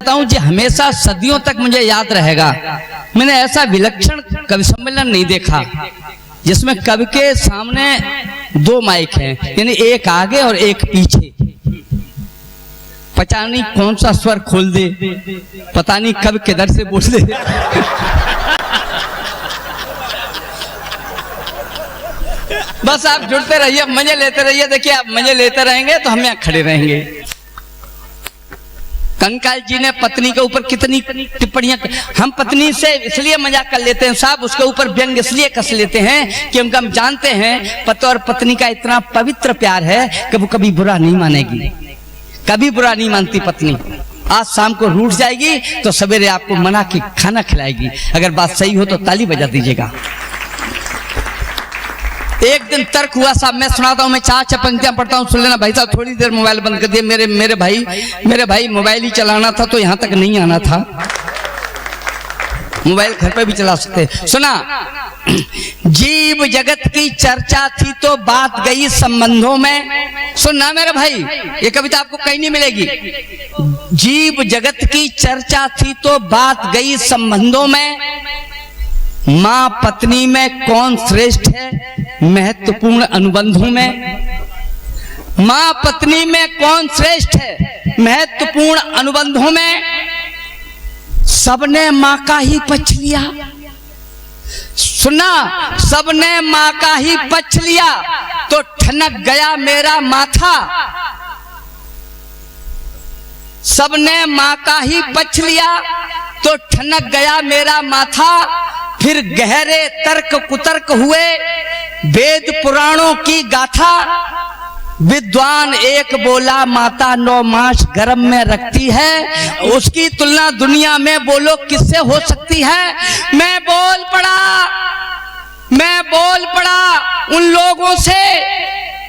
हूँ जो हमेशा सदियों तक मुझे याद रहेगा। मैंने ऐसा विलक्षण कवि सम्मेलन नहीं देखा जिसमें कवि के सामने दो माइक हैं, यानी एक आगे और एक पीछे। पता नहीं कौन सा स्वर खोल दे, पता नहीं कब किधर से बोल दे। बस आप जुड़ते रहिए, मजे लेते रहिए। देखिए आप मजे लेते रहेंगे तो हम यहाँ खड़े रहेंगे। कंकाल जी ने पत्नी के ऊपर कितनी टिप्पणियां, हम पत्नी से इसलिए मजाक कर लेते हैं साहब, उसके ऊपर व्यंग इसलिए कस लेते हैं कि हम जानते हैं पति और पत्नी का इतना पवित्र प्यार है कि वो कभी बुरा नहीं मानेगी, कभी बुरा नहीं मानती पत्नी। आज शाम को रूठ जाएगी तो सवेरे आपको मना के खाना खिलाएगी। अगर बात सही हो तो ताली बजा दीजिएगा। एक दिन तर्क हुआ साहब, मैं सुनाता हूँ, मैं 4 पंक्तियां पढ़ता हूँ, सुन लेना भाई साहब। थोड़ी देर मोबाइल बंद कर दिए। मेरे भाई मोबाइल ही चलाना था तो यहाँ तक नहीं आना था, मोबाइल घर पे भी चला सकते। सुना, जीव जगत की चर्चा थी तो बात गई संबंधों में। सुनना मेरे भाई, ये कविता आपको कहीं नहीं मिलेगी। जीव जगत की चर्चा थी तो बात गई संबंधों में, माँ पत्नी में कौन श्रेष्ठ है महत्वपूर्ण अनुबंधों में। माँ पत्नी में कौन श्रेष्ठ है महत्वपूर्ण अनुबंधों में। सबने माँ का ही पक्ष लिया। सुना, सबने माँ का ही पक्ष लिया तो ठनक गया मेरा माथा। सबने माँ का ही पक्ष लिया तो ठनक गया मेरा माथा। फिर गहरे तर्क कुतर्क हुए वेद पुराणों की गाथा। विद्वान एक बोला माता 9 मास गर्भ में रखती है, उसकी तुलना दुनिया में बोलो किससे हो सकती है। मैं बोल पड़ा उन लोगों से,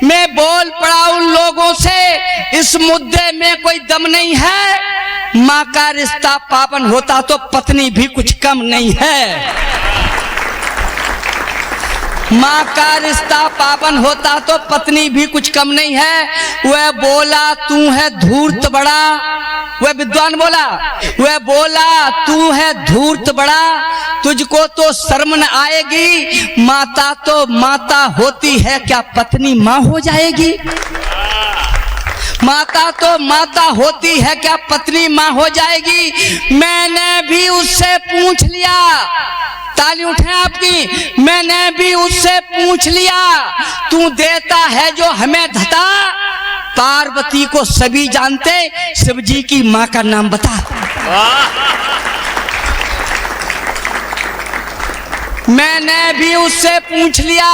मैं बोल पड़ा उन लोगों से, इस मुद्दे में कोई दम नहीं है। माँ का रिश्ता पावन होता तो पत्नी भी कुछ कम नहीं है। माँ का रिश्ता पावन होता तो पत्नी भी कुछ कम नहीं है। वह बोला तू है धूर्त बड़ा, वह विद्वान बोला, वह बोला तू है धूर्त बड़ा, तुझको तो शर्म न आएगी। माता तो माता होती है, क्या पत्नी माँ हो जाएगी। माता तो माता होती है, क्या पत्नी माँ हो जाएगी। मैंने भी उससे पूछ लिया, ताली उठे आपकी, मैंने भी उससे पूछ लिया, तू देता है जो हमें धता। पार्वती को सभी जानते, शिव जी की माँ का नाम बता। मैंने भी उससे पूछ लिया,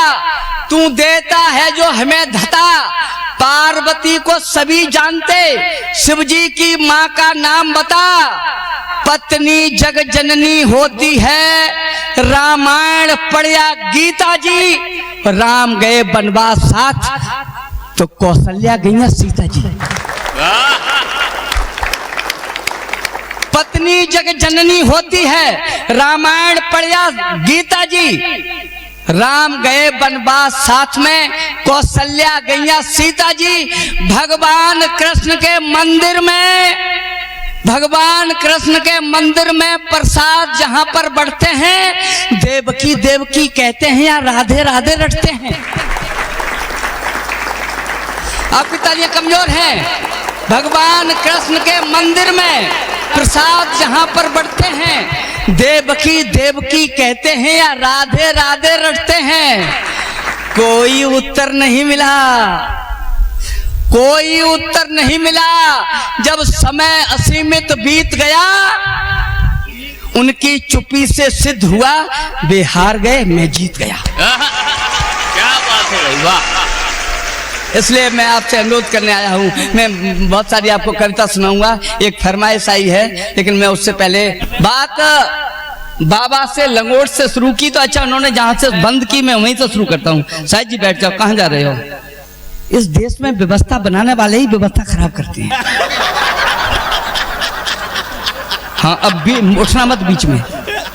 तू देता है जो हमें धता। पार्वती को सभी जानते, शिव जी की माँ का नाम बता। पत्नी जग जननी होती है, रामायण पढ़िया गीता जी। राम गए वनवास साथ तो कौशल्या गई सीता जी। पत्नी जग जननी होती है, रामायण पढ़िया गीता जी। राम गए वनवास साथ में, कौशल्या गैया सीता जी। भगवान कृष्ण के मंदिर में, भगवान कृष्ण के मंदिर में प्रसाद जहां पर बढ़ते हैं, देवकी देवकी कहते हैं या राधे राधे रटते हैं। आपकी तालियां कमजोर हैं। भगवान कृष्ण के मंदिर में प्रसाद जहां पर बढ़ते हैं, देवकी देवकी कहते हैं या राधे राधे रटते हैं। कोई उत्तर नहीं मिला, कोई उत्तर नहीं मिला। जब समय असीमित बीत गया, उनकी चुप्पी से सिद्ध हुआ, वे हार गए मैं जीत गया। क्या बात है भाई, वाह। इसलिए मैं आपसे अनुरोध करने आया हूँ। मैं बहुत सारी आपको कविता सुनाऊंगा, एक फरमाइश आई है, लेकिन मैं उससे पहले बात बाबा से लंगोट से शुरू की तो अच्छा, उन्होंने जहां से बंद की मैं वहीं से शुरू करता हूँ। साहिब जी बैठ जाओ, कहाँ जा रहे हो। इस देश में व्यवस्था बनाने वाले ही व्यवस्था खराब करते हैं। हाँ, अब भी उठना मत बीच में,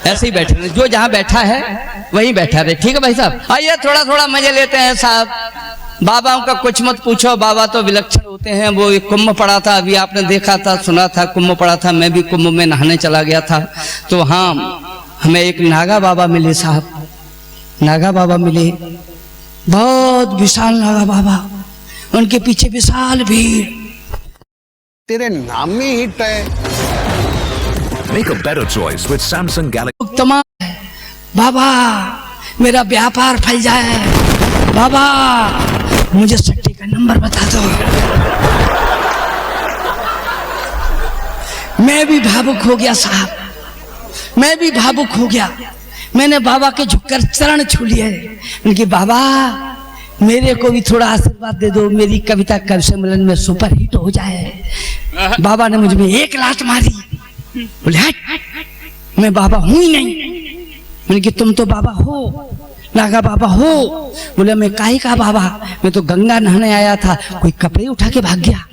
ऐसे ही बैठे रहे, जो जहां बैठा है वहीं बैठा रहे। ठीक है भाई साहब, आइए थोड़ा थोड़ा मजे लेते हैं साहब। बाबाओं का कुछ मत पूछो, बाबा तो विलक्षण होते हैं। वो एक कुंभ पड़ा था, अभी आपने देखा था, सुना था, कुंभ पड़ा था। मैं भी कुंभ में नहाने चला गया था, तो हाँ हमें एक नागा बाबा मिले साहब, नागा बाबा मिले, बहुत विशाल नागा बाबा, उनके पीछे विशाल भीड़। तेरे नाम में हिट है। Make a better choice with Samsung Galaxy. तमाम बाबा मेरा व्यापार फैल जाए, बाबा मुझे सट्टे का नंबर बता दो। मैं भी भावुक हो गया साहब, मैं भी भावुक हो गया। मैंने बाबा के झुककर चरण छू लिए, उनके बाबा मेरे को भी थोड़ा आशीर्वाद दे दो, मेरी कविता कवि सम्मेलन में सुपर हिट हो जाए। बाबा ने मुझ में एक लात मारी, बोले हट, मैं बाबा हूं ही नहीं। मैंने कि तुम तो बाबा हो, नागा बाबा हो। बोले मैं काहे का बाबा, मैं तो गंगा नहाने आया था, कोई कपड़े उठा के भाग गया।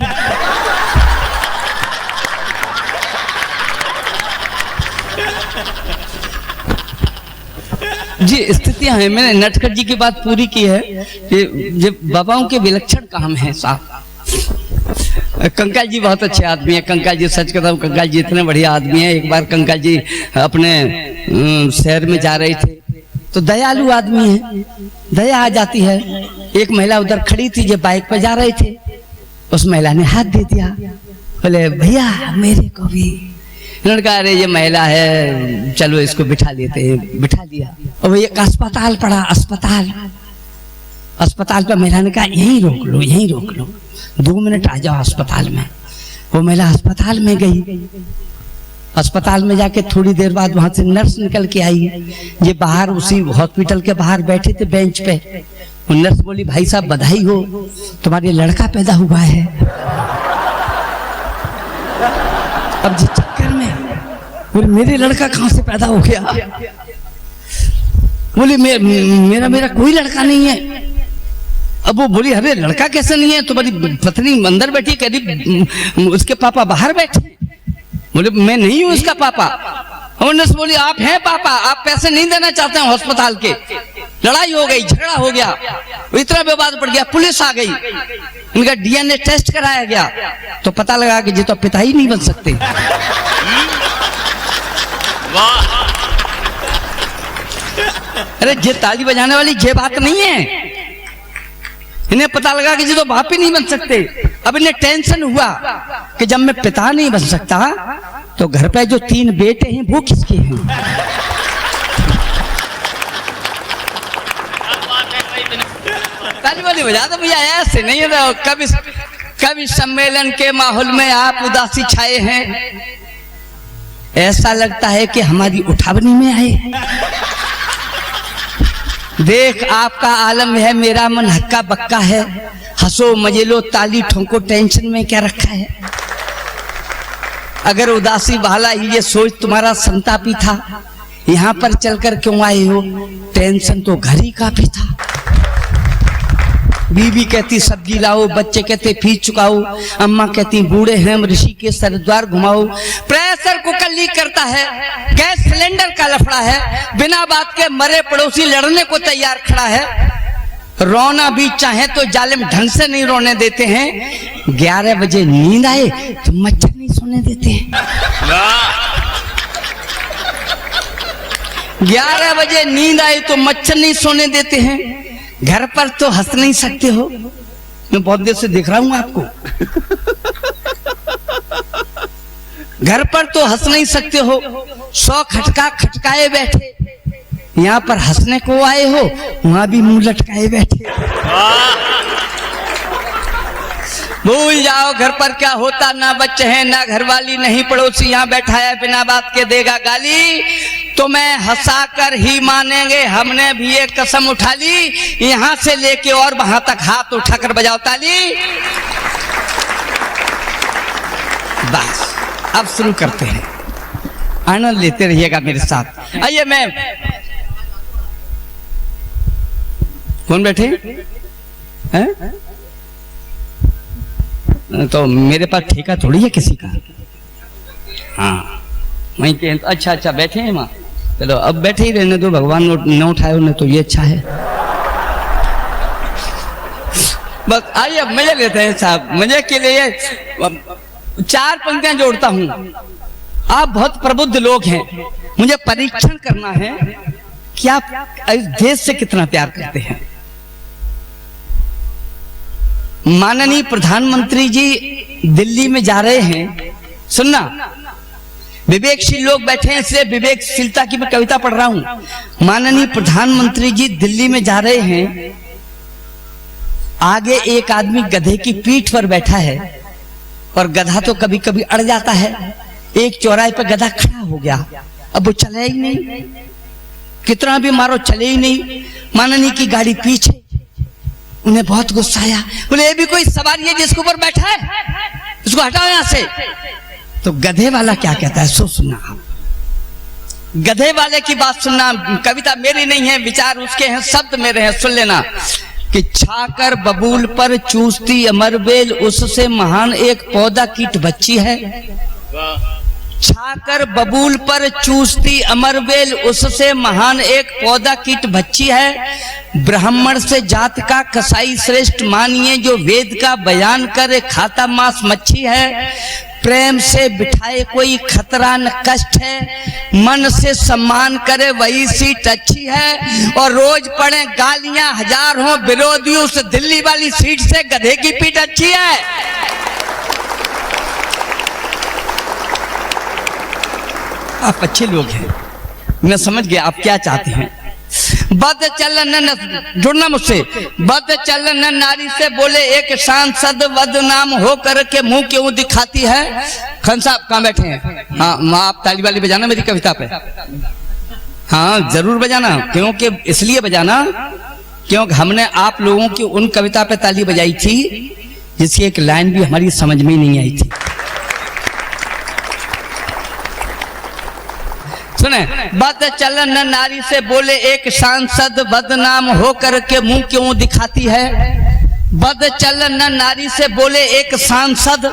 जी स्थितियां हैं। मैंने नटखट जी की बात पूरी की है कि जब बाबाओं के विलक्षण काम है साहब। कंकाल जी बहुत अच्छे आदमी है, कंकाल जी सच कहता हूँ, कंकाल जी इतने बढ़िया आदमी है। एक बार कंकाल जी अपने शहर में जा रहे थे, तो दयालु आदमी है, दया आ जाती है। एक महिला उधर खड़ी थी जो बाइक पर जा रहे थे, उस महिला ने हाथ दे दिया, बोले भैया मेरे को भी। उन्होंने कहा अरे ये महिला है, चलो इसको बिठा लेते हैं, बिठा लिया। और एक अस्पताल पड़ा, अस्पताल पर महिला ने कहा यहीं रोक लो, यहीं रोक लो, 2 मिनट आ जाओ अस्पताल में। वो महिला अस्पताल में गई, अस्पताल में जाके थोड़ी देर बाद वहां से नर्स निकल के आई। ये बाहर उसी हॉस्पिटल के बाहर बैठे थे बेंच पे। वो नर्स बोली भाई साहब बधाई हो, तुम्हारे लड़का पैदा हुआ है। अब जिस चक्कर में बोले मेरे लड़का कहां से पैदा हो गया, बोले मेरा कोई लड़का नहीं है। अब वो बोली अरे लड़का कैसे नहीं है, तुम्हारी पत्नी अंदर बैठी, कह रही उसके पापा बाहर बैठे। बोले मैं नहीं हूं उसका पापा। और नर्स बोली आप हैं पापा, आप पैसे नहीं देना चाहते हैं अस्पताल के। लड़ाई हो गई, झगड़ा हो गया, इतना विवाद पड़ गया, पुलिस आ गई, इनका डीएनए टेस्ट कराया गया, तो पता लगा कि ये तो पिता ही नहीं बन सकते। अरे ये ताली बजाने वाली ये बात नहीं है, इन्हें पता लगा कि जी तो बाप ही नहीं बन सकते। अब इन्हें टेंशन हुआ कि जब मैं पिता नहीं बन सकता तो घर पे जो 3 बेटे हैं वो किसके हैं। ताली वाली बजा दो भैया, ऐसे नहीं है। कभी सम्मेलन के माहौल में आप उदासी छाए हैं, ऐसा लगता है कि हमारी उठावनी में आए। देख आपका आलम है, मेरा मन हक्का बक्का है, हंसो मजे लो ताली ठोंको, टेंशन में क्या रखा है। अगर उदासी वाला ही ये सोच तुम्हारा संतापी था, यहाँ पर चलकर क्यों आए हो, टेंशन तो घर ही काफी था। बीवी कहती सब्जी लाओ, बच्चे कहते फीस चुकाओ, अम्मा कहती बूढ़े हैं ऋषि के सरद्वार घुमाओ। प्रेशर कुकर लीक करता है, गैस सिलेंडर का लफड़ा है, बिना बात के मरे पड़ोसी लड़ने को तैयार खड़ा है। रोना भी चाहे तो जालिम ढंग से नहीं रोने देते हैं। 11 बजे नींद आए तो मच्छर नहीं सोने देते हैं। 11 बजे नींद आए तो मच्छर नहीं सोने देते हैं। घर पर तो हंस नहीं सकते हो, मैं बहुत देर से देख रहा हूं आपको। घर पर तो हंस नहीं सकते हो, 100 खटका खटकाए बैठे, यहाँ पर हंसने को आए हो, वहां भी मुंह लटकाए बैठे। भूल जाओ घर पर क्या होता, ना बच्चे हैं ना घरवाली, नहीं पड़ोसी यहाँ बैठा है बिना बात के देगा गाली। तो मैं हंसाकर ही मानेंगे, हमने भी एक कसम उठा ली, यहाँ से लेके और वहां तक हाथ उठाकर बजाओ ताली। बस अब शुरू करते हैं, आनंद लेते रहिएगा मेरे साथ। आइए मैं कौन बैठे हैं? तो मेरे पास ठेका थोड़ी है किसी का। हाँ वहीं के, अच्छा अच्छा बैठे हैं वहाँ, चलो अब बैठे ही रहने दो, भगवान न उठाए उन्हें तो ये अच्छा है। बस आइए अब मजे लेते हैं साहब, मजे के लिए 4 पंक्तियां जोड़ता हूं। आप बहुत प्रबुद्ध लोग हैं, मुझे परीक्षण करना है कि आप इस देश से कितना प्यार करते हैं। माननीय प्रधानमंत्री जी दिल्ली में जा रहे हैं, सुनना, विवेकशील लोग बैठे हैं इसलिए विवेकशीलता की मैं कविता पढ़ रहा हूं। माननीय प्रधानमंत्री जी दिल्ली में जा रहे हैं, आगे एक आदमी गधे की पीठ पर बैठा है और गधा तो कभी कभी अड़ जाता है। एक चौराहे पर गधा खड़ा हो गया, अब वो चले ही नहीं, कितना भी मारो चले ही नहीं। माननीय की गाड़ी पीछे, उन्हें बहुत गुस्सा आया, बोले ये भी कोई सवारी है जिसके ऊपर बैठा है, उसको हटाओ यहां से। तो गधे वाला क्या कहता है सो सुनना, गधे वाले की बात सुनना। कविता मेरी नहीं है, विचार उसके हैं, शब्द मेरे हैं, सुन लेना। कि छाकर बबूल पर चूसती अमरबेल, उससे महान एक पौधा कीट बच्ची है। छाकर बबूल पर चूसती अमरबेल, उससे महान एक पौधा कीट बच्ची है। ब्राह्मण से जात का कसाई श्रेष्ठ मानिए, जो वेद का बयान करे खाता मांस मच्छी है। प्रेम से बिठाए कोई खतरा न कष्ट है, मन से सम्मान करे वही सीट अच्छी है। और रोज पड़े गालियां हजार हों विरोधियों से, दिल्ली वाली सीट से गधे की पीठ अच्छी है। आप अच्छे लोग हैं, मैं समझ गया आप क्या चाहते हैं। बद चलन जुड़ना मुझसे, बद चलन नारी से बोले एक सांसद, बदनाम हो करके मुंह क्यों दिखाती है। खान साहब कहाँ बैठे हैं? हाँ, आप ताली वाली बजाना मेरी कविता पे, हाँ जरूर बजाना। क्योंकि इसलिए बजाना क्योंकि हमने आप लोगों की उन कविता पे ताली बजाई थी जिसकी एक लाइन भी हमारी समझ में नहीं आई थी। सुने, बद चलन नारी से बोले एक सांसद, बदनाम हो करके मुंह क्यों दिखाती है। बद चलन नारी से बोले एक सांसद,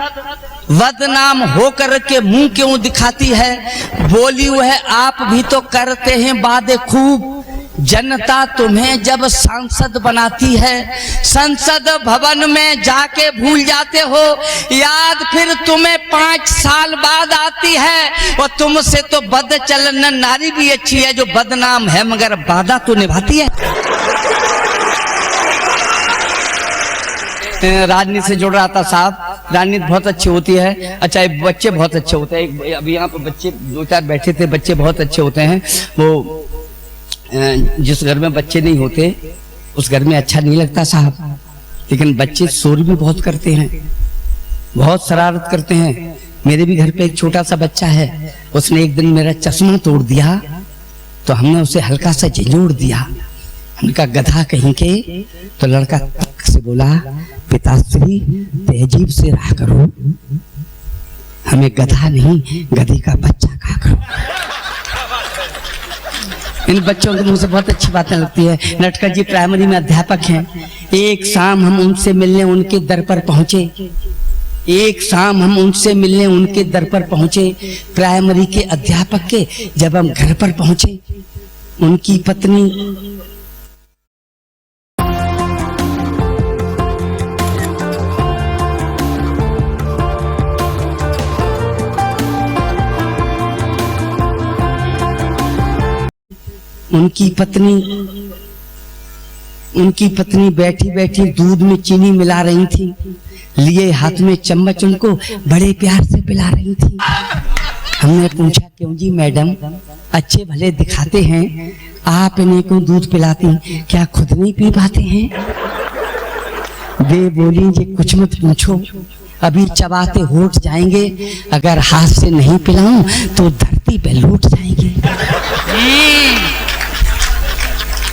बदनाम हो करके मुंह क्यों दिखाती है। बोली वह आप भी तो करते हैं वादे खूब, जनता तुम्हें जब सांसद बनाती है। संसद भवन में जाके भूल जाते हो, याद फिर तुम्हें 5 साल बाद आती है। और तुमसे तो बद चलन नारी भी अच्छी है, जो बदनाम है मगर वादा तो निभाती है। राजनीति से जुड़ रहा था साहब, राजनीति बहुत अच्छी होती है। अच्छा, बच्चे बहुत अच्छे होते हैं। अभी यहाँ पे बच्चे 2-4 बैठे थे, बच्चे बहुत अच्छे होते हैं। वो जिस घर में बच्चे नहीं होते उस घर में अच्छा नहीं लगता साहब। लेकिन बच्चे शोर भी बहुत करते हैं, बहुत शरारत करते हैं। मेरे भी घर पे एक छोटा सा बच्चा है, उसने एक दिन मेरा चश्मा तोड़ दिया तो हमने उसे हल्का सा झंझोड़ दिया। हमने कहा गधा कहीं के। तो लड़का तक से बोला, पिताश्री तहजीब से रहा करो, हमें गधा नहीं गधे का बच्चा कहा करो। इन बच्चों के मुंह से बहुत अच्छी बातें लगती है। नटकर जी प्राइमरी में अध्यापक हैं। एक शाम हम उनसे मिलने उनके दर पर पहुंचे, एक शाम हम उनसे मिलने उनके दर पर पहुंचे, प्राइमरी के अध्यापक के। जब हम घर पर पहुंचे, उनकी पत्नी उनकी पत्नी बैठी बैठी दूध में चीनी मिला रही थी, लिए हाथ में चम्मच उनको बड़े प्यार से पिला रही थी। हमने पूछा क्यों जी मैडम, अच्छे भले दिखाते हैं, आप इन्हें क्यों दूध पिलाती, क्या खुद नहीं पी पाते हैं। वे बोली जी कुछ मत पूछो, अभी चबाते होठ जाएंगे, अगर हाथ से नहीं पिलाऊं तो धरती पे लूट जाएंगे।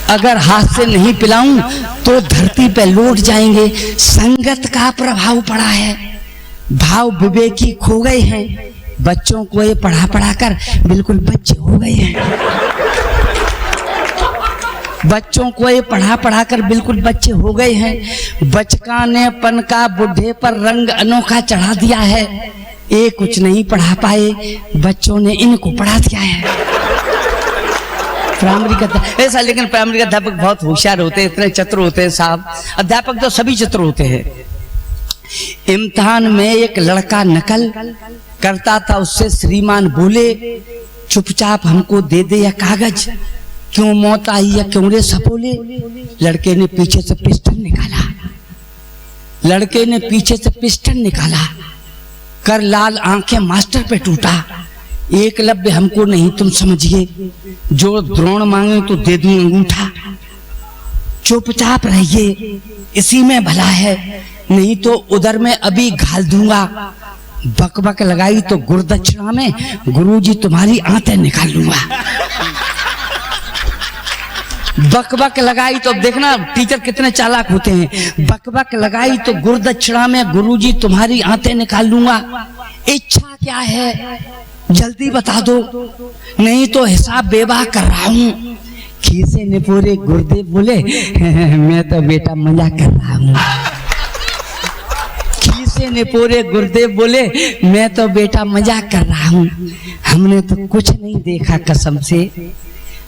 अगर हाथ से नहीं पिलाऊं तो धरती पे लौट जाएंगे। संगत का प्रभाव पड़ा है, भाव विवेकी खो गए हैं। बच्चों को ये पढ़ा पढ़ा कर बिल्कुल बच्चे हो गए हैं। बच्चों को ये पढ़ा पढ़ा कर बिल्कुल बच्चे हो गए हैं। बचकानेपन का बुढ़े पर रंग अनोखा चढ़ा दिया है। ये कुछ नहीं पढ़ा पाए, बच्चों ने इनको पढ़ा दिया है। प्राइमरी का ऐसा, लेकिन प्राइमरी का अध्यापक बहुत होशियार होते हैं, इतने चतुर होते हैं साहब। अध्यापक तो सभी चतुर होते हैं। इम्तिहान में एक लड़का नकल करता था, उससे श्रीमान बोले चुपचाप हमको दे दे या कागज, क्यों मौत आई या क्यों रे सपोले। लड़के ने पीछे से पिस्टल निकाला, लड़के ने पीछे से पिस्टल निकाला, कर लाल आंखें मास्टर पे टूटा। एकलव्य हमको नहीं तुम समझिए, जो द्रोण मांगे तो दे दूं अंगूठा। चुपचाप रहिए इसी में भला है, नहीं तो उधर में अभी घाल दूंगा। बकबक लगाई तो गुरुदक्षिणा में गुरुजी तुम्हारी आंतें निकाल लूंगा। बकबक लगाई तो देखना टीचर कितने चालाक होते हैं। बकबक लगाई तो गुरुदक्षिणा में गुरुजी तुम्हारी आंतें निकाल लूंगा। इच्छा क्या है जल्दी बता दो, नहीं तो हिसाब बेवा कर रहा हूं। खीसे ने पूरे गुरुदेव बोले मैं तो बेटा मजा कर रहा हूं। खीसे ने पूरे गुरुदेव बोले मैं तो बेटा मजा कर रहा हूं। हमने तो कुछ नहीं देखा कसम से,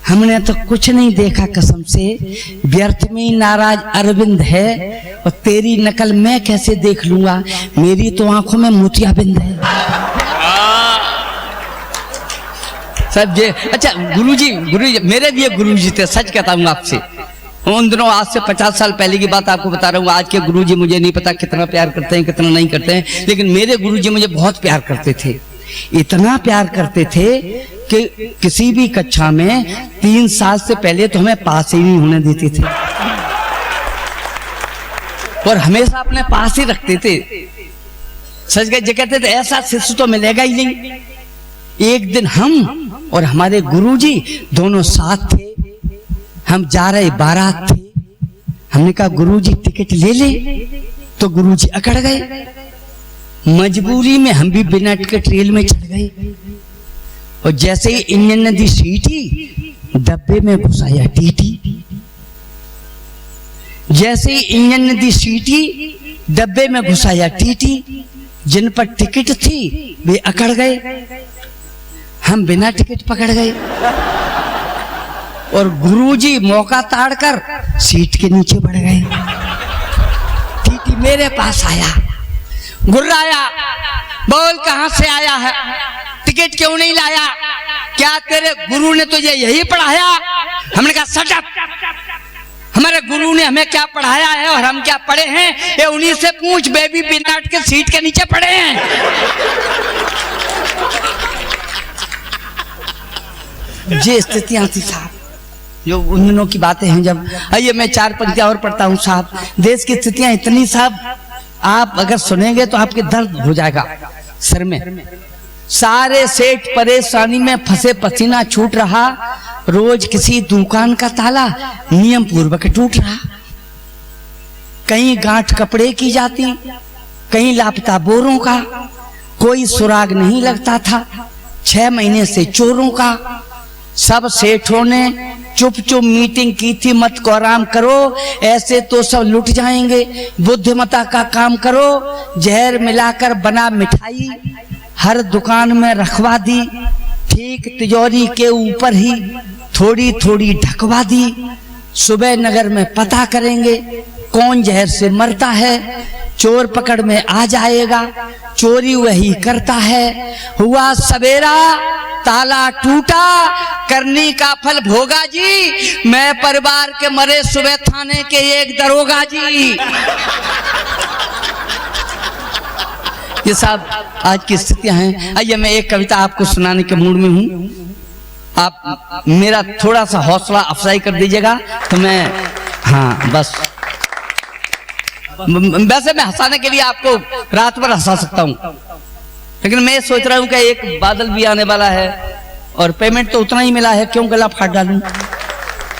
हमने तो कुछ नहीं देखा कसम से। व्यर्थ में नाराज अरविंद है और तेरी नकल मैं कैसे देख लूंगा, मेरी तो आंखों में मोतियाबिंद है। सब जे अच्छा गुरुजी मेरे भी गुरुजी थे, सच कहता हूँ आपसे। उन दिनों आज से 50 साल पहले की बात आपको बता रहा हूँ। आज के गुरुजी मुझे नहीं पता कितना प्यार करते हैं कितना नहीं करते हैं, लेकिन मेरे गुरुजी मुझे बहुत प्यार करते थे। इतना प्यार करते थे कि किसी भी कक्षा में 3 साल से पहले तो हमें पास ही नहीं होने देते थे और हमेशा अपने पास ही रखते थे। सच कहते थे ऐसा शिष्य तो मिलेगा ही नहीं। एक दिन हम और हमारे गुरुजी दोनों साथ थे, हम जा रहे बारात थे। हमने कहा गुरुजी टिकट ले ले, तो गुरुजी अकड़ गए। मजबूरी में हम भी बिना टिकट रेल में चढ़ गए और जैसे ही इंजन ने दी सीटी, डब्बे में घुसाया टीटी। जैसे ही इंजन ने दी सीटी, डब्बे में घुसाया टीटी। जिन पर टिकट थी वे अकड़ गए, हम बिना टिकट पकड़ गए और गुरुजी मौका ताड़कर सीट के नीचे बढ़ गए। टीटी मेरे पास आया, गुर्राया, बोल कहां से आया है, टिकट क्यों नहीं लाया, क्या तेरे गुरु ने तुझे यही पढ़ाया। हमने कहा शट अप, हमारे गुरु ने हमें क्या पढ़ाया है और हम क्या पढ़े हैं, ये उन्हीं से पूछ। बेबी बिना के सीट के नीचे पड़े हैं। ये स्थितियां थी साहब, जो उन दिनों की बातें हैं। जब आइए मैं 4 पंक्तियां और पढ़ता हूं साहब। देश की स्थितियां इतनी साहब, आप अगर सुनेंगे तो आपके दर्द हो जाएगा सर में। सारे सेठ परेशानी में फंसे, पसीना छूट रहा। रोज किसी दुकान का ताला नियम पूर्वक टूट रहा। कहीं गांठ कपड़े की जाती, कहीं लापता बोरों का, कोई सुराग नहीं लगता था। 6 महीने से चोरों का। सब सेठों ने चुप चुप मीटिंग की थी, मत को आराम करो, ऐसे तो सब लुट जाएंगे। बुद्धिमता का काम करो। जहर मिलाकर बना मिठाई, हर दुकान में रखवा दी। ठीक तिजोरी के ऊपर ही थोड़ी थोड़ी ढकवा दी। सुबह नगर में पता करेंगे कौन जहर से मरता है। चोर पकड़ में आ जाएगा, चोरी वही करता है। हुआ सवेरा, ताला टूटा, करनी का फल भोगा जी। मैं परिवार के मरे, सुबह थाने के एक दरोगा जी। ये सब आज की स्थितियां हैं। आइए मैं एक कविता आपको सुनाने के मूड में हूं। आप मेरा थोड़ा सा हौसला अफजाई कर दीजिएगा तो मैं, हाँ बस, वैसे मैं हंसाने के लिए आपको रात भर हंसा सकता हूं, लेकिन मैं सोच रहा हूं कि एक बादल भी आने वाला है और पेमेंट तो उतना ही मिला है, क्यों गला फाड़ डालूं।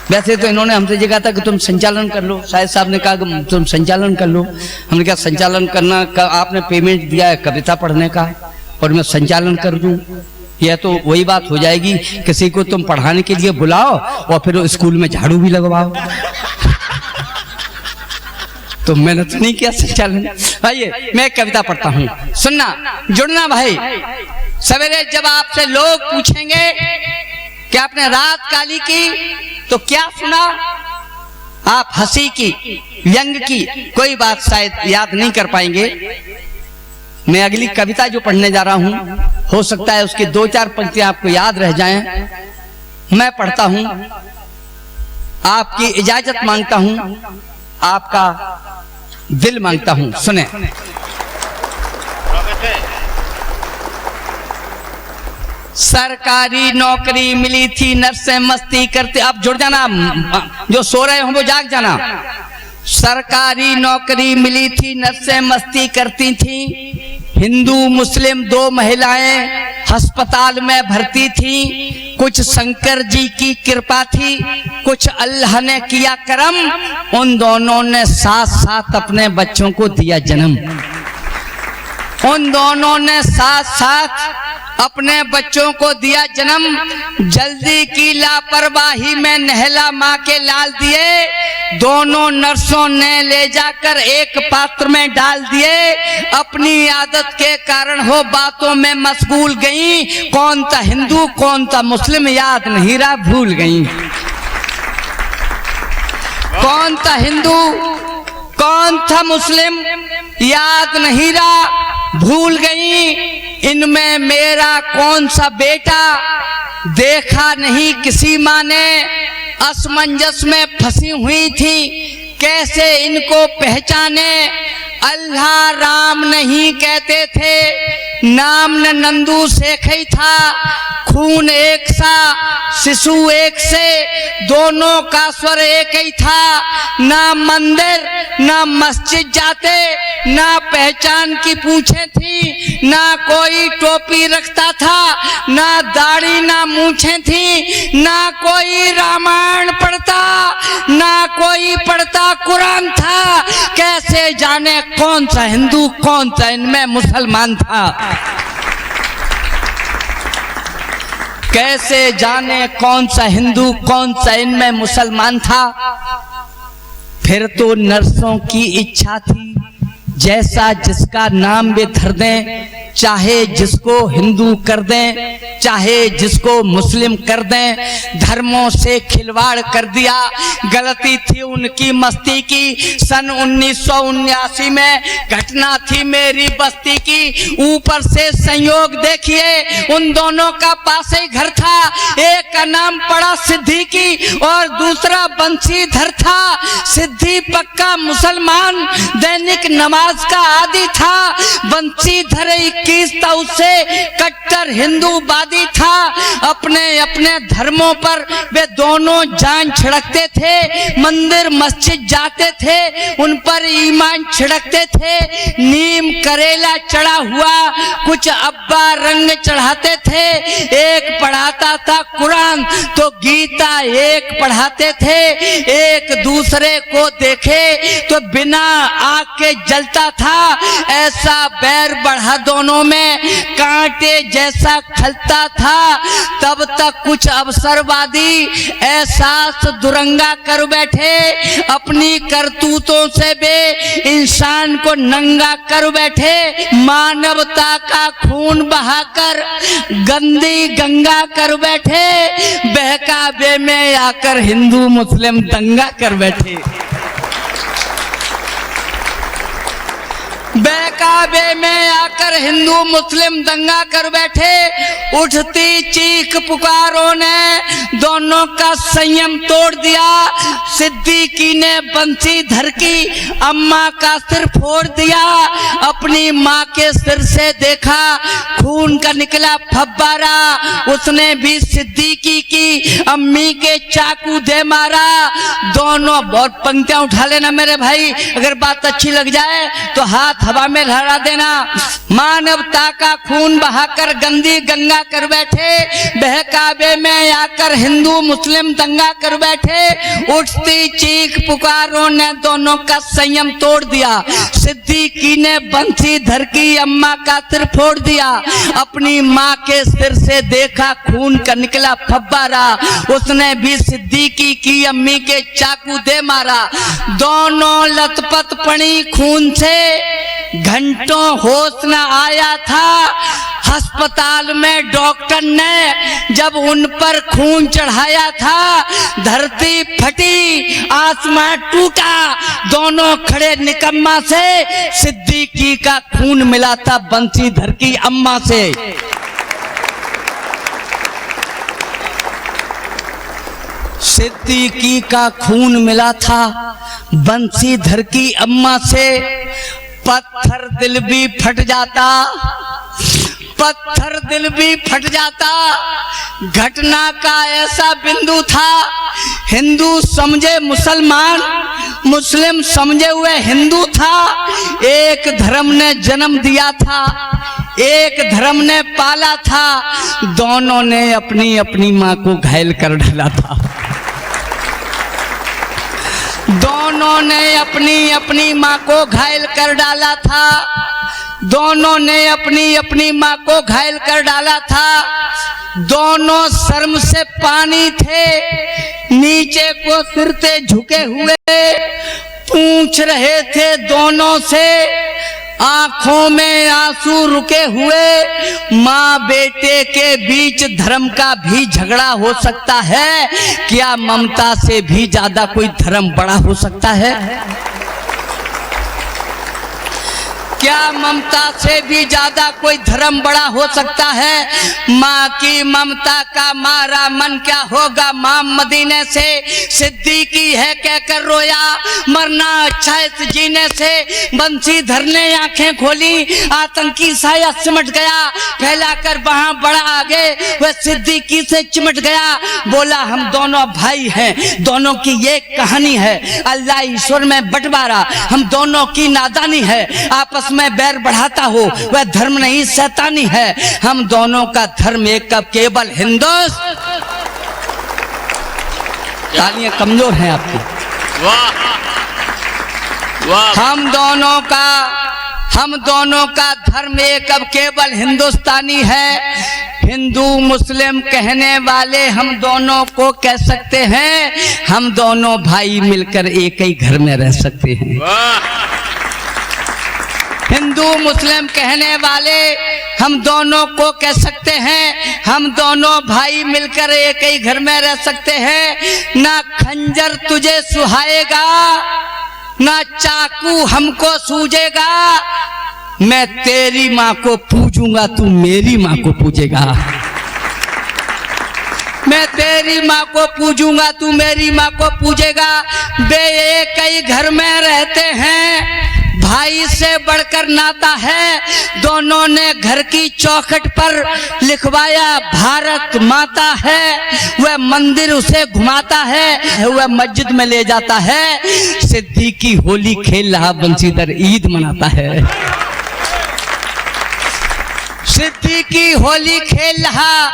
वैसे तो इन्होंने हमसे कहा था कि तुम संचालन कर लो, शायद साहब ने कहा कि तुम संचालन कर लो। हमने कहा संचालन करना, आपने पेमेंट दिया है कविता पढ़ने का और मैं संचालन कर दूं, यह तो वही बात हो जाएगी। किसी को तुम पढ़ाने के लिए बुलाओ और फिर स्कूल में झाड़ू भी लगवाओ। तो मैंने तो नहीं किया संचालन। आइए मैं कविता पढ़ता हूं, सुनना, जुड़ना भाई। सवेरे जब आपसे लोग पूछेंगे कि आपने रात काली की तो क्या सुना? आप हंसी की, व्यंग की कोई बात शायद याद नहीं कर पाएंगे। मैं अगली कविता जो पढ़ने जा रहा हूं, हो सकता है उसकी 2-4 पंक्तियां आपको याद रह जाएं। मैं पढ़ता हूं, आपकी इजाजत मांगता हूं, आपका दिल मांगता हूं, सुने। सरकारी नौकरी मिली थी, नर्सें मस्ती करते, आप जुड़ जाना, जो सो रहे हो वो जाग जाना। सरकारी नौकरी मिली थी, नर्सें मस्ती करती थी, हिंदू मुस्लिम 2 महिलाएं अस्पताल में भर्ती थी, कुछ शंकर जी की कृपा थी, कुछ अल्लाह ने किया करम, उन दोनों ने साथ साथ अपने बच्चों को दिया जन्म। उन दोनों ने साथ साथ अपने बच्चों को दिया जन्म। जल्दी की लापरवाही में नहला माँ के लाल दिए, दोनों नर्सों ने ले जाकर एक पात्र में डाल दिए। अपनी आदत के कारण हो बातों में मशगूल गई, कौन था हिंदू कौन था मुस्लिम याद नहीं रहा, भूल गई। कौन था हिंदू कौन था मुस्लिम याद नहीं रहा, भूल गई। इनमें मेरा कौन सा बेटा देखा नहीं किसी माँ ने, असमंजस में फंसी हुई थी कैसे इनको पहचाने। अल्लाह राम नहीं कहते थे, नाम न नंदू शेख ही था, खून एक सा शिशु एक से, दोनों का स्वर एक ही था। ना मंदिर ना मस्जिद जाते, ना पहचान की पूछे थी, ना कोई टोपी रखता था, ना दाढ़ी ना मूछे थी, ना कोई रामायण पढ़ता, ना कोई पढ़ता कुरान था। कैसे जाने कौन सा हिंदू कौन सा इनमें मुसलमान था, कैसे जाने कौन सा हिंदू कौन सा इनमें मुसलमान था। फिर तो नर्सों की इच्छा थी जैसा जिसका नाम वे धर दें, चाहे जिसको हिंदू कर दें चाहे जिसको मुस्लिम कर दें। धर्मों से खिलवाड़ कर दिया, गलती थी उनकी मस्ती की। सन 1979 में घटना थी मेरी बस्ती की। ऊपर से संयोग देखिए उन दोनों का पास ही घर था, एक का नाम पड़ा सिद्दीकी और दूसरा बंशीधर था। सिद्दी पक्का मुसलमान, दैनिक नमाज का आदी था। बंशीधर 21 था, उससे कट्टर हिंदूवादी था। अपने अपने धर्मों पर वे दोनों जान छिड़कते थे, मंदिर मस्जिद जाते थे, उन पर ईमान छिड़कते थे। नीम करेला चढ़ा हुआ कुछ अब्बा रंग चढ़ाते थे। एक पढ़ाता था कुरान तो गीता एक पढ़ाते थे। एक दूसरे को देखे तो बिना आग के जलता था। ऐसा बैर बढ़ा दोनों में, कांटे जैसा खलता था। तब तक कुछ अवसरवादी एहसास दुरंगा कर बैठे, अपनी करतूतों से वे इंसान को नंगा कर बैठे। मानवता का खून बहाकर गंदी गंगा कर बैठे, बहकावे में आकर हिंदू मुस्लिम दंगा कर बैठे। बहकावे में आकर हिंदू मुस्लिम दंगा कर बैठे। उठती चीख पुकारों ने दोनों का संयम तोड़ दिया। सिद्दीकी ने बंशीधर की अम्मा का सिर फोड़ दिया। अपनी माँ के सिर से देखा खून का निकला फब्बारा, उसने भी सिद्दीकी की अम्मी के चाकू दे मारा। दोनों, बहुत पंक्तियां उठा लेना मेरे भाई, अगर बात अच्छी लग जाए तो हाथ हवा में लहरा देना। मानवता का खून बहाकर गंदी गंगा कर बैठे, बहकावे में आकर हिंदू मुस्लिम दंगा कर बैठे। उठती चीख पुकारों ने दोनों का संयम तोड़ दिया। सिद्दीकी ने बंशीधर की अम्मा का सिर फोड़ दिया। अपनी माँ के सिर से देखा खून का निकला फब्बारा, उसने भी सिद्दीकी की अम्मी के चाकू दे मारा। दोनों लथपथ पड़ी खून से, घंटों होश न आया था। अस्पताल में डॉक्टर ने जब उन पर खून चढ़ाया था, धरती फटी, आसमान टूटा, दोनों खड़े निकम्मा से। सिद्दीकी का खून मिला था बंसीधर की अम्मा से। सिद्दीकी का खून मिला था बंसीधर की अम्मा से। पत्थर दिल भी फट जाता, पत्थर दिल भी फट जाता। घटना का ऐसा बिंदु था, हिंदू समझे मुसलमान, मुस्लिम समझे हुए हिंदू था। एक धर्म ने जन्म दिया था, एक धर्म ने पाला था। दोनों ने अपनी अपनी मां को घायल कर डाला था। दोनों ने अपनी अपनी मां को घायल कर डाला था। दोनों ने अपनी अपनी मां को घायल कर डाला था। दोनों शर्म से पानी थे, नीचे को सिर से झुके हुए पूछ रहे थे दोनों से, आंखों में आंसू रुके हुए। माँ बेटे के बीच धर्म का भी झगड़ा हो सकता है, क्या ममता से भी ज्यादा कोई धर्म बड़ा हो सकता है? क्या ममता से भी ज्यादा कोई धर्म बड़ा हो सकता है? माँ की ममता का मारा मन क्या होगा माँ मदीने से। सिद्दीकी है कहकर रोया, मरना अच्छा है जीने से। बंसीधर ने आंखें खोली, आतंकी साया सिमट गया, फैलाकर वहां बड़ा आगे वह सिद्दीकी से चिमट गया। बोला हम दोनों भाई हैं, दोनों की ये कहानी है, अल्लाह ईश्वर में बंटवारा हम दोनों की नादानी है। आपस में बैर बढ़ाता हो वह धर्म नहीं शैतानी है। हम दोनों का धर्म एक का केवल हिंदुस्तान। तालियां कमजोर हैं आपकी। वाह वाह। हम दोनों का धर्म एक अब केवल हिंदुस्तानी है। हिंदू मुस्लिम कहने वाले हम दोनों को कह सकते हैं, हम दोनों भाई मिलकर एक ही घर में रह सकते हैं। वाह। हिंदू मुस्लिम कहने वाले हम दोनों को कह सकते हैं, हम दोनों भाई मिलकर एक ही घर में रह सकते हैं। ना खंजर तुझे सुहाएगा, ना चाकू हमको सूझेगा। मैं तेरी माँ को पूजूंगा, तू मेरी माँ को पूजेगा। मैं तेरी माँ को पूजूंगा, तू मेरी माँ को पूजेगा। वे एक ही घर में रहते हैं, भाई से बढ़कर नाता है। दोनों ने घर की चौखट पर लिखवाया भारत माता है। वह मंदिर उसे घुमाता है, वह मस्जिद में ले जाता है। सिद्दीकी होली खेल रहा, बंसीधर ईद मनाता है। सिद्दीकी होली खेल रहा,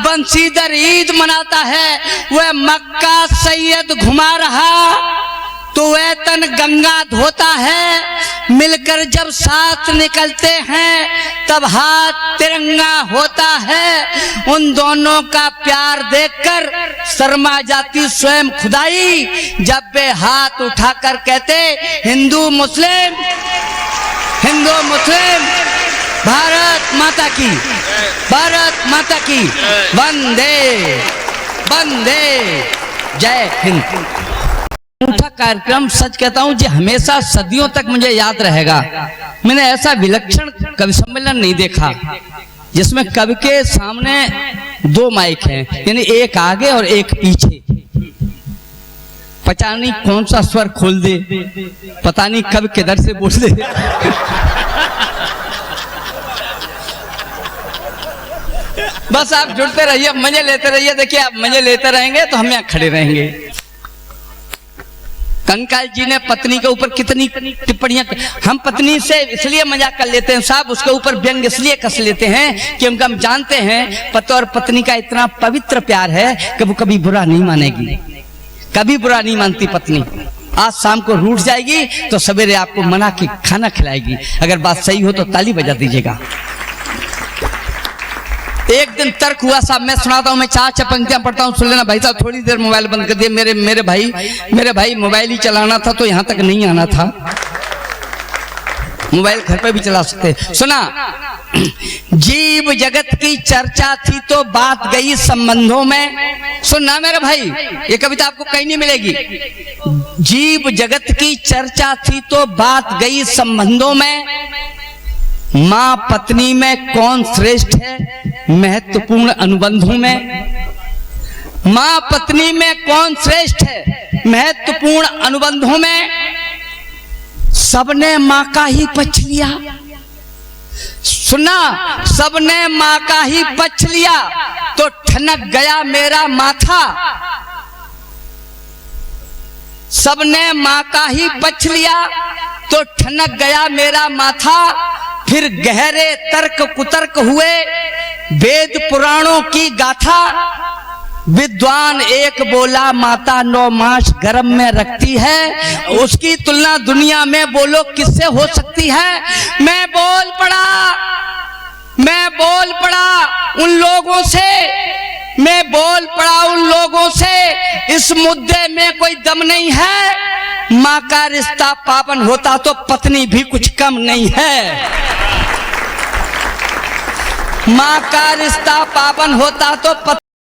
बंसीधर ईद मनाता है। वह मक्का सैयद घुमा रहा तो वेतन गंगा धोता है। मिलकर जब साथ निकलते हैं तब हाथ तिरंगा होता है। उन दोनों का प्यार देखकर शर्मा जाती स्वयं खुदाई, जब वे हाथ उठाकर कहते हिंदू मुस्लिम, हिंदू मुस्लिम, भारत माता की, भारत माता की, वंदे वंदे जय हिंद। अनूठा कार्यक्रम, सच कहता हूं जी, हमेशा सदियों तक मुझे याद रहेगा। मैंने ऐसा विलक्षण कवि सम्मेलन नहीं देखा जिसमें कवि के सामने दो माइक हैं, यानी एक आगे और एक पीछे। पता नहीं कौन सा स्वर खोल दे, पता नहीं कब किधर से बोल दे। बस आप जुड़ते रहिए, मजे लेते रहिए। देखिए आप मजे लेते रहेंगे तो हम यहाँ खड़े रहेंगे। कंकाल जी ने पत्नी के ऊपर कितनी टिप्पणियां, हम पत्नी से इसलिए मजाक कर लेते हैं साहब, उसके ऊपर व्यंग इसलिए कस लेते हैं क्योंकि हम जानते हैं पति और पत्नी का इतना पवित्र प्यार है कि वो कभी बुरा नहीं मानेगी, कभी बुरा नहीं मानती पत्नी। आज शाम को रूठ जाएगी तो सवेरे आपको मना के खाना खिलाएगी। अगर बात सही हो तो ताली बजा दीजिएगा। एक दिन तर्क हुआ साहब, मैं सुनाता हूँ, मैं 4 पंक्तियां पढ़ता हूँ, सुन लेना भाई साहब। थोड़ी देर मोबाइल बंद कर दिए। मेरे भाई मोबाइल ही चलाना था तो यहाँ तक नहीं आना था, मोबाइल घर पे भी चला सकते। सुना, जीव जगत की चर्चा थी तो बात गई संबंधों में। सुनना मेरे भाई, ये कविता आपको कहीं नहीं मिलेगी। जीव जगत की चर्चा थी तो बात गई संबंधों में। मां पत्नी में कौन श्रेष्ठ है महत्वपूर्ण अनुबंधों में। मां पत्नी में कौन श्रेष्ठ है महत्वपूर्ण अनुबंधों में। सबने मां का ही पक्ष लिया। सुना, सबने मां का ही पक्ष लिया तो ठनक गया मेरा माथा। सबने मां का ही पक्ष लिया तो ठनक गया मेरा माथा। फिर गहरे तर्क कुतर्क हुए वेद पुराणों की गाथा। विद्वान एक बोला माता 9 मास गर्भ में रखती है, उसकी तुलना दुनिया में बोलो किससे हो सकती है। मैं बोल पड़ा उन लोगों से, मैं बोल पड़ा उन लोगों से। इस मुद्दे में कोई दम नहीं है। मां का रिश्ता पावन होता तो पत्नी भी कुछ कम नहीं है। मां का रिश्ता पावन होता तो